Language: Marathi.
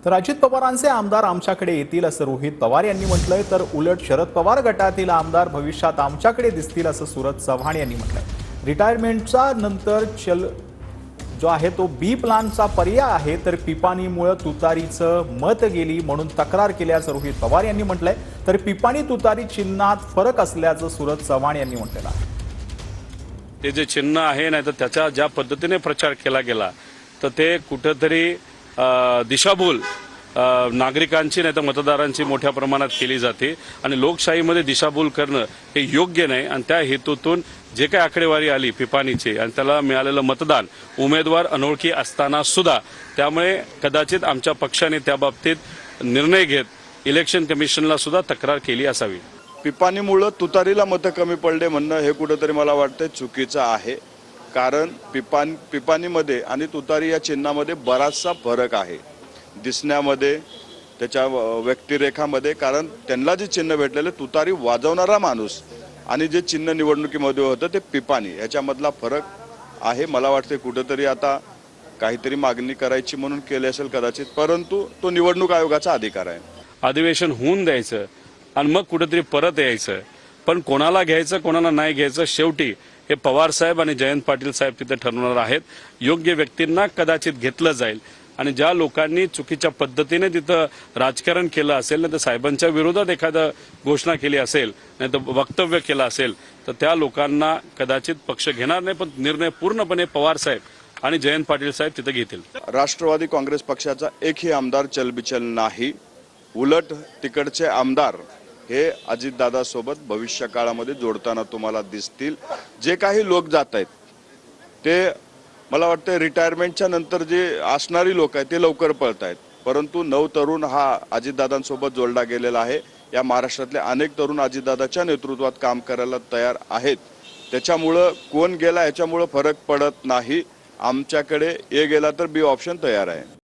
तर अजित पवारांचे आमदार आमच्याकडे येतील असं रोहित पवार यांनी म्हटलंय, तर उलट शरद पवार गटातील आमदार भविष्यात आमच्याकडे दिसतील असं सूरज चव्हाण यांनी म्हटलंय। रिटायरमेंटचा नंतर जो आहे तो बी प्लानचा पर्याय आहे, तर पिपाणीमुळे तुतारीचं मत गेली म्हणून तक्रार केल्याचं रोहित पवार यांनी म्हटलंय। तर पिपाणी तुतारी चिन्हात फरक असल्याचं सूरज चव्हाण यांनी म्हटलेलं आहे। ते जे चिन्ह आहे नाही तर त्याच्या ज्या पद्धतीने प्रचार केला गेला तर ते कुठेतरी दिशाभूल नागरिकांची नाही तर मतदारांची मोठ्या प्रमाणात केली जाते आणि लोकशाहीमध्ये दिशाभूल करणं हे योग्य नाही। आणि त्या हेतूतून जे काही आकडेवारी आली पिपाणीची आणि त्याला मिळालेलं मतदान उमेदवार अनोळखी असताना सुद्धा, त्यामुळे कदाचित आमच्या पक्षाने त्या बाबतीत निर्णय घेत इलेक्शन कमिशनला सुद्धा तक्रार केली असावी। पिपाणीमुळे तुतारीला मतं कमी पडले म्हणणं हे कुठेतरी मला वाटतं चुकीचं आहे। कारण पिपाणीमध्ये आणि तुतारी या चिन्हामध्ये बराचसा फरक आहे, दिसण्यामध्ये, त्याच्या व्यक्तिरेखामध्ये। कारण त्यांना जे चिन्ह भेटलेले तुतारी वाजवणारा माणूस आणि जे चिन्ह निवडणुकीमध्ये होतं ते पिपाणी, याच्यामधला फरक आहे। मला वाटते कुठेतरी आता काहीतरी मागणी करायची म्हणून केली असेल कदाचित, परंतु तो निवडणूक आयोगाचा अधिकार आहे। अधिवेशन होऊन द्यायचं आणि मग कुठेतरी परत यायचं, पण कोणाला घ्यायचं कोणाला नाही घ्यायचं शेवटी हे पवार साहेब आणि जयंत पाटील साहेब तिथे ठरवणार आहेत। योग्य व्यक्तींना कदाचित घेतलं जाईल आणि ज्या लोकांनी चुकीच्या पद्धतीने तिथं राजकारण केलं असेल नाही तर साहेबांच्या विरोधात एखादं घोषणा केली असेल नाही तर वक्तव्य केलं असेल तर त्या लोकांना कदाचित पक्ष घेणार नाही, पण निर्णय पूर्णपणे पवार साहेब आणि जयंत पाटील साहेब तिथे घेतील। राष्ट्रवादी काँग्रेस पक्षाचा एकही आमदार चलबिचल नाही, उलट तिकडचे आमदार हे अजितदादासोबत भविष्य काळामध्ये जोडताना तुम्हाला दिसतील। जे काही लोक जात आहेत ते मला वाटतं रिटायरमेंटच्या नंतर जे असणारी लोक आहेत ते लवकर पळत आहेत, परंतु नवतरुण हा अजितदादांसोबत जोडला गेलेला आहे। या महाराष्ट्रातले अनेक तरुण अजितदादाच्या नेतृत्वात काम करायला तयार आहेत, त्याच्यामुळं कोण गेला याच्यामुळं फरक पडत नाही। आमच्याकडे ए गेला तर बी ऑप्शन तयार आहे।